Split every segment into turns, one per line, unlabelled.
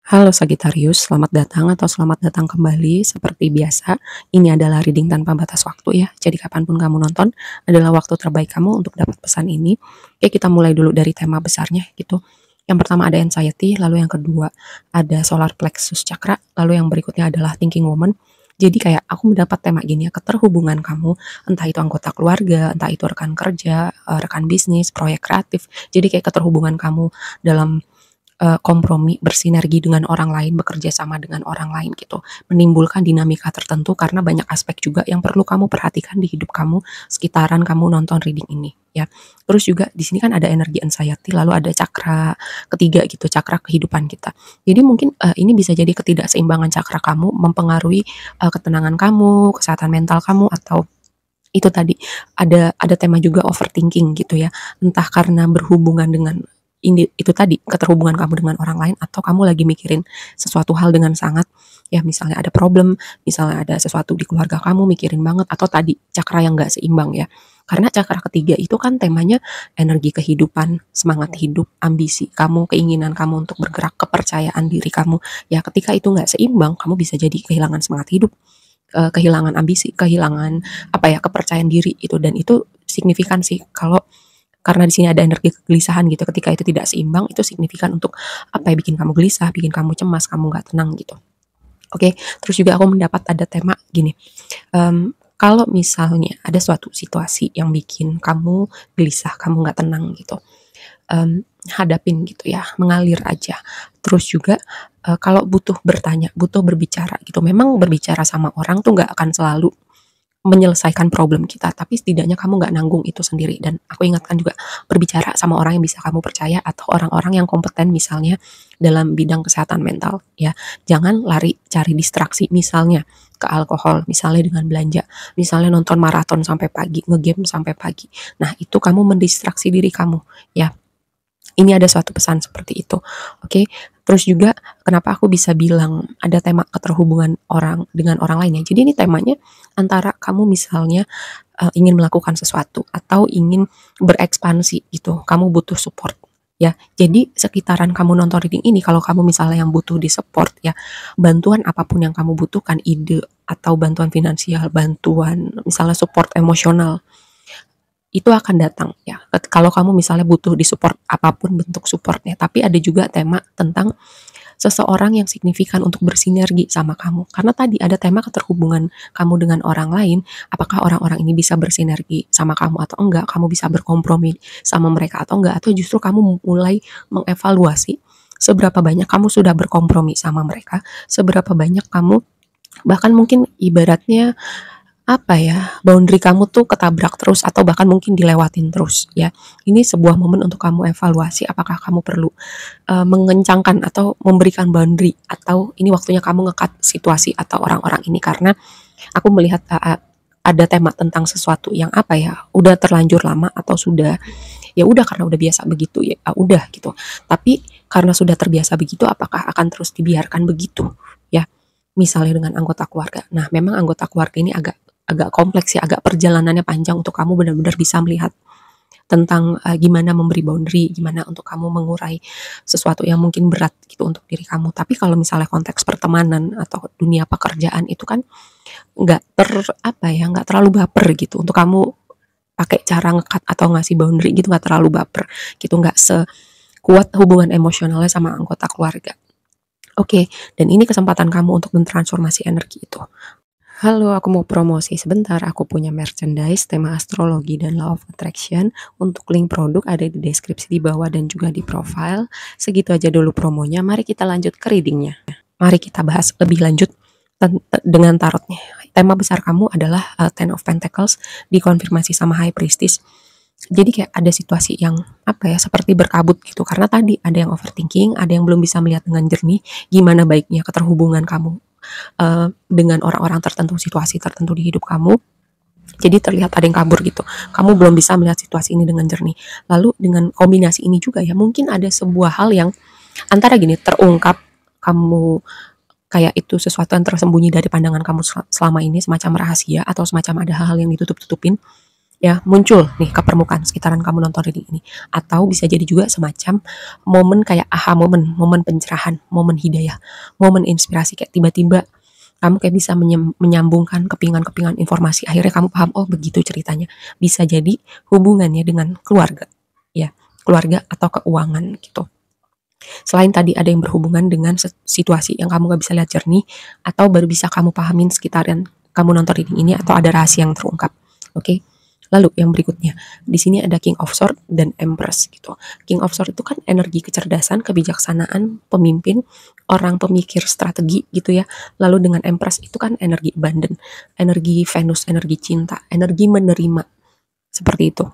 Halo Sagittarius, selamat datang atau selamat datang kembali. Seperti biasa, ini adalah reading tanpa batas waktu ya. Jadi kapanpun kamu nonton adalah waktu terbaik kamu untuk dapat pesan ini. Oke, kita mulai dulu dari tema besarnya gitu. Yang pertama ada anxiety, lalu yang kedua ada solar plexus chakra, lalu yang berikutnya adalah thinking woman. Jadi kayak aku mendapat tema gini ya, keterhubungan kamu, entah itu anggota keluarga, entah itu rekan kerja, rekan bisnis, proyek kreatif. Jadi kayak keterhubungan kamu dalam kompromi, bersinergi dengan orang lain, bekerja sama dengan orang lain gitu, menimbulkan dinamika tertentu karena banyak aspek juga yang perlu kamu perhatikan di hidup kamu sekitaran kamu nonton reading ini ya. Terus juga di sini kan ada energi anxiety, lalu ada cakra ketiga gitu, cakra kehidupan kita. Jadi mungkin ini bisa jadi ketidakseimbangan cakra kamu mempengaruhi ketenangan kamu, kesehatan mental kamu atau itu tadi ada tema juga overthinking gitu ya. Entah karena berhubungan dengan ini itu tadi keterhubungan kamu dengan orang lain atau kamu lagi mikirin sesuatu hal dengan sangat ya, misalnya ada problem, misalnya ada sesuatu di keluarga kamu mikirin banget, atau tadi cakra yang gak seimbang ya. Karena cakra ketiga itu kan temanya energi kehidupan, semangat hidup, ambisi kamu, keinginan kamu untuk bergerak, kepercayaan diri kamu. Ya ketika itu nggak seimbang, kamu bisa jadi kehilangan semangat hidup, kehilangan ambisi, kehilangan apa ya, kepercayaan diri itu, dan itu signifikan sih kalau karena di sini ada energi kegelisahan gitu. Ketika itu tidak seimbang, itu signifikan untuk apa ya, bikin kamu gelisah, bikin kamu cemas, kamu nggak tenang gitu. Oke, terus juga aku mendapat ada tema gini. Kalau misalnya ada suatu situasi yang bikin kamu gelisah, kamu nggak tenang gitu, hadapin gitu ya, mengalir aja. Terus juga kalau butuh bertanya, butuh berbicara gitu. Memang berbicara sama orang tuh nggak akan selalu menyelesaikan problem kita, tapi setidaknya kamu nggak nanggung itu sendiri. Dan aku ingatkan juga, berbicara sama orang yang bisa kamu percaya atau orang-orang yang kompeten misalnya dalam bidang kesehatan mental ya. Jangan lari cari distraksi, misalnya ke alkohol, misalnya dengan belanja, misalnya nonton maraton sampai pagi, ngegame sampai pagi. Nah itu kamu mendistraksi diri kamu ya. Ini ada suatu pesan seperti itu. Oke. Terus juga kenapa aku bisa bilang ada tema keterhubungan orang dengan orang lain ya. Jadi ini temanya antara kamu misalnya ingin melakukan sesuatu atau ingin berekspansi gitu. Kamu butuh support ya. Jadi sekitaran kamu nonton reading ini, kalau kamu misalnya yang butuh di support ya, bantuan apapun yang kamu butuhkan, ide atau bantuan finansial, bantuan misalnya support emosional, itu akan datang ya. Kalau kamu misalnya butuh di support apapun bentuk supportnya, tapi ada juga tema tentang seseorang yang signifikan untuk bersinergi sama kamu. Karena tadi ada tema keterhubungan kamu dengan orang lain, apakah orang-orang ini bisa bersinergi sama kamu atau enggak, kamu bisa berkompromi sama mereka atau enggak, atau justru kamu mulai mengevaluasi seberapa banyak kamu sudah berkompromi sama mereka, seberapa banyak kamu bahkan mungkin ibaratnya apa ya, boundary kamu tuh ketabrak terus atau bahkan mungkin dilewatin terus ya. Ini sebuah momen untuk kamu evaluasi apakah kamu perlu mengencangkan atau memberikan boundary, atau ini waktunya kamu ngekat situasi atau orang-orang ini. Karena aku melihat ada tema tentang sesuatu yang apa ya, udah terlanjur lama atau sudah ya udah karena udah biasa begitu ya, udah gitu. Tapi karena sudah terbiasa begitu, apakah akan terus dibiarkan begitu ya? Misalnya dengan anggota keluarga. Nah, memang anggota keluarga ini agak agak kompleks ya, agak perjalanannya panjang untuk kamu benar-benar bisa melihat tentang gimana memberi boundary, gimana untuk kamu mengurai sesuatu yang mungkin berat gitu untuk diri kamu. Tapi kalau misalnya konteks pertemanan atau dunia pekerjaan itu kan nggak apa ya, nggak terlalu baper gitu untuk kamu pakai cara ngekat atau ngasih boundary gitu, nggak terlalu baper gitu, nggak sekuat hubungan emosionalnya sama anggota keluarga. Oke, dan ini kesempatan kamu untuk mentransformasi energi itu. Halo, aku mau promosi sebentar. Aku punya merchandise tema astrologi dan law of attraction. Untuk link produk ada di deskripsi di bawah dan juga di profile. Segitu aja dulu promonya. Mari kita lanjut ke readingnya. Mari kita bahas lebih lanjut dengan tarotnya. Tema besar kamu adalah Ten of Pentacles, dikonfirmasi sama High Priestess. Jadi kayak ada situasi yang apa ya, seperti berkabut gitu. Karena tadi ada yang overthinking, ada yang belum bisa melihat dengan jernih gimana baiknya keterhubungan kamu dengan orang-orang tertentu, situasi tertentu di hidup kamu. Jadi terlihat ada yang kabur gitu. Kamu belum bisa melihat situasi ini dengan jernih. Lalu dengan kombinasi ini juga ya, mungkin ada sebuah hal yang antara gini, terungkap kamu kayak itu sesuatu yang tersembunyi dari pandangan kamu selama ini, semacam rahasia atau semacam ada hal-hal yang ditutup-tutupin. ya muncul nih ke permukaan sekitaran kamu nonton reading ini. Atau bisa jadi juga semacam momen kayak aha momen, momen pencerahan, momen hidayah, momen inspirasi, kayak tiba-tiba kamu kayak bisa menyambungkan kepingan-kepingan informasi, akhirnya kamu paham, oh begitu ceritanya. Bisa jadi hubungannya dengan keluarga, ya, keluarga atau keuangan gitu. Selain tadi ada yang berhubungan dengan situasi yang kamu gak bisa lihat jernih, atau baru bisa kamu pahamin sekitaran kamu nonton reading ini, atau ada rahasia yang terungkap. Oke. Lalu yang berikutnya, di sini ada King of Swords dan Empress gitu. King of Swords itu kan energi kecerdasan, kebijaksanaan, pemimpin, orang pemikir strategi gitu ya. Lalu dengan Empress itu kan energi abundant, energi Venus, energi cinta, energi menerima. Seperti itu.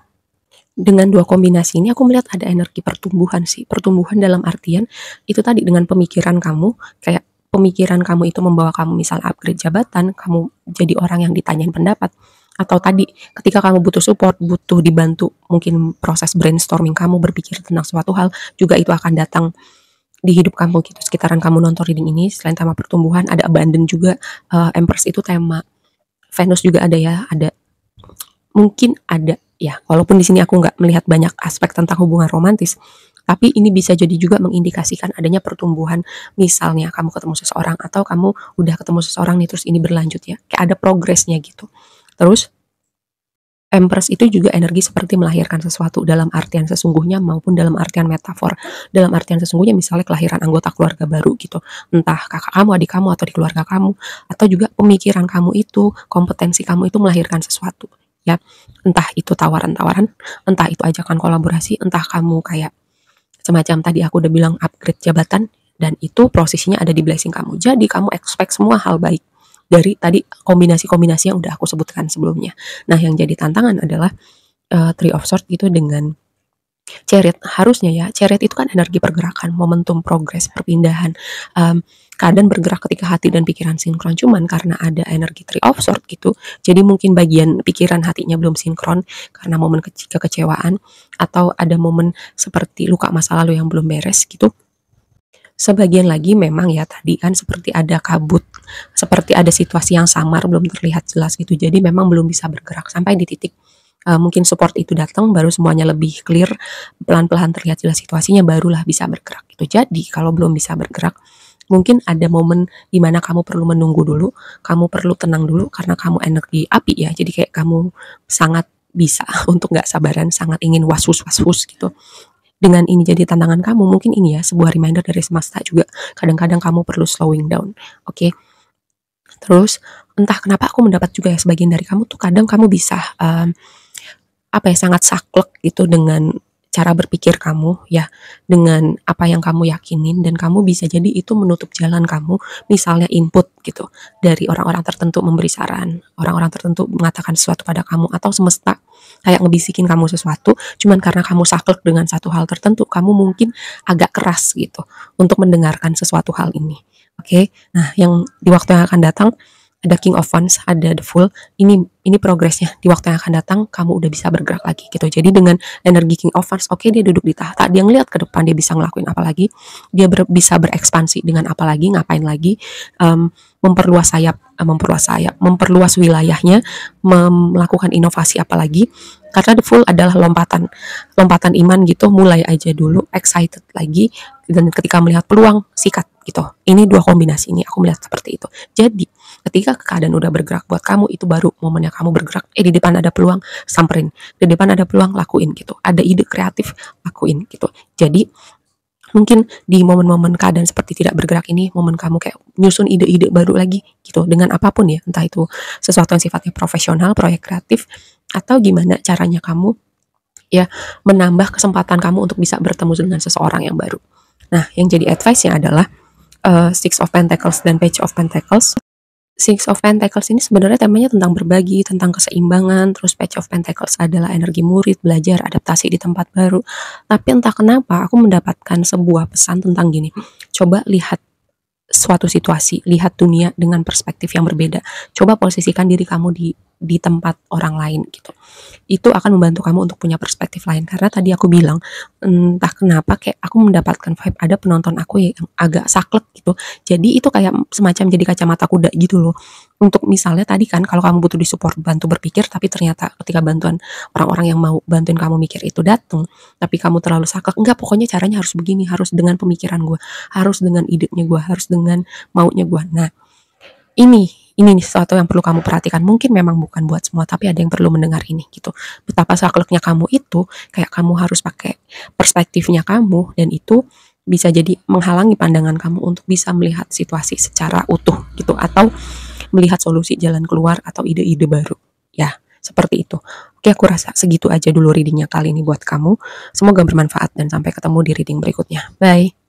Dengan dua kombinasi ini aku melihat ada energi pertumbuhan sih. Pertumbuhan dalam artian itu tadi dengan pemikiran kamu, kayak pemikiran kamu itu membawa kamu misal upgrade jabatan, kamu jadi orang yang ditanyain pendapat, atau tadi ketika kamu butuh support, butuh dibantu, mungkin proses brainstorming kamu berpikir tentang suatu hal, juga itu akan datang di hidup kamu gitu. Sekitaran kamu nonton reading ini, selain tema pertumbuhan, ada abundant juga. Empress itu tema Venus juga ada ya, ada mungkin ada ya, walaupun di sini aku nggak melihat banyak aspek tentang hubungan romantis, tapi ini bisa jadi juga mengindikasikan adanya pertumbuhan. Misalnya kamu ketemu seseorang, atau kamu udah ketemu seseorang nih, terus ini berlanjut ya, kayak ada progresnya gitu. Terus Empress itu juga energi seperti melahirkan sesuatu dalam artian sesungguhnya maupun dalam artian metafor. Dalam artian sesungguhnya misalnya kelahiran anggota keluarga baru gitu. Entah kakak kamu, adik kamu, atau di keluarga kamu. Atau juga pemikiran kamu itu, kompetensi kamu itu melahirkan sesuatu. Ya, entah itu tawaran-tawaran, entah itu ajakan kolaborasi, entah kamu kayak semacam tadi aku udah bilang upgrade jabatan, dan itu posisinya ada di blessing kamu. Jadi kamu expect semua hal baik dari tadi kombinasi-kombinasi yang udah aku sebutkan sebelumnya. Nah, yang jadi tantangan adalah Three of Swords itu dengan Chariot. Harusnya ya, Chariot itu kan energi pergerakan, momentum, progres, perpindahan. Keadaan bergerak ketika hati dan pikiran sinkron. Cuman karena ada energi Three of Swords gitu, jadi mungkin bagian pikiran hatinya belum sinkron karena momen kekecewaan, atau ada momen seperti luka masa lalu yang belum beres gitu. Sebagian lagi memang ya tadi kan seperti ada kabut, seperti ada situasi yang samar, belum terlihat jelas gitu. Jadi memang belum bisa bergerak sampai di titik mungkin support itu datang, baru semuanya lebih clear, pelan-pelan terlihat jelas situasinya, barulah bisa bergerak gitu. Jadi kalau belum bisa bergerak, mungkin ada momen di mana kamu perlu menunggu dulu, kamu perlu tenang dulu, karena kamu energi api ya. Jadi kayak kamu sangat bisa untuk nggak sabaran, sangat ingin was-was gitu. Dengan ini jadi tantangan kamu, mungkin ini ya sebuah reminder dari semesta juga. Kadang-kadang kamu perlu slowing down, oke? Terus entah kenapa aku mendapat juga ya, sebagian dari kamu tuh kadang kamu bisa apa ya, sangat saklek gitu dengan cara berpikir kamu ya, dengan apa yang kamu yakinin, dan kamu bisa jadi itu menutup jalan kamu, misalnya input gitu dari orang-orang tertentu memberi saran, orang-orang tertentu mengatakan sesuatu pada kamu, atau semesta kayak ngebisikin kamu sesuatu, cuman karena kamu saklek dengan satu hal tertentu, kamu mungkin agak keras gitu untuk mendengarkan sesuatu hal ini. Oke. Nah, yang di waktu yang akan datang ada King of Wands, ada The Fool. Ini progresnya di waktu yang akan datang, kamu udah bisa bergerak lagi gitu. Jadi dengan energi King of Wands, oke, dia duduk di tahta, dia ngeliat ke depan, dia bisa ngelakuin apa lagi, dia bisa berekspansi dengan apa lagi, ngapain lagi, memperluas sayap, memperluas wilayahnya, melakukan inovasi apa lagi. Karena The Fool adalah lompatan iman gitu, mulai aja dulu, excited lagi, dan ketika melihat peluang, sikat gitu. Ini dua kombinasi ini aku melihat seperti itu. Jadi ketika keadaan udah bergerak buat kamu, itu baru momennya kamu bergerak. Di depan ada peluang, samperin. Di depan ada peluang, lakuin gitu. Ada ide kreatif, lakuin gitu. Jadi mungkin di momen-momen keadaan seperti tidak bergerak ini, momen kamu kayak nyusun ide-ide baru lagi gitu, dengan apapun ya, entah itu sesuatu yang sifatnya profesional, proyek kreatif, atau gimana caranya kamu ya menambah kesempatan kamu untuk bisa bertemu dengan seseorang yang baru. Nah, yang jadi advice-nya adalah Six of Pentacles dan Page of Pentacles. Six of Pentacles ini sebenarnya temanya tentang berbagi, tentang keseimbangan. Terus Page of Pentacles adalah energi murid, belajar, adaptasi di tempat baru. Tapi entah kenapa aku mendapatkan sebuah pesan tentang gini, coba lihat suatu situasi, lihat dunia dengan perspektif yang berbeda. Coba posisikan diri kamu di di tempat orang lain gitu. Itu akan membantu kamu untuk punya perspektif lain, karena tadi aku bilang, entah kenapa kayak aku mendapatkan vibe ada penonton aku yang agak saklek gitu. Jadi itu kayak semacam jadi kacamata kuda gitu loh. Untuk misalnya tadi kan kalau kamu butuh di-support, bantu berpikir, tapi ternyata ketika bantuan orang-orang yang mau bantuin kamu mikir itu datang, tapi kamu terlalu saklek, enggak pokoknya caranya harus begini, harus dengan pemikiran gue, harus dengan idenya gue, harus dengan maunya gue. Nah, ini nih sesuatu yang perlu kamu perhatikan. Mungkin memang bukan buat semua, tapi ada yang perlu mendengar ini gitu. Betapa sakleknya kamu itu, kayak kamu harus pakai perspektifnya kamu, dan itu bisa jadi menghalangi pandangan kamu untuk bisa melihat situasi secara utuh gitu, atau melihat solusi jalan keluar atau ide-ide baru. Ya, seperti itu. Oke, aku rasa segitu aja dulu readingnya kali ini buat kamu. Semoga bermanfaat dan sampai ketemu di reading berikutnya. Bye.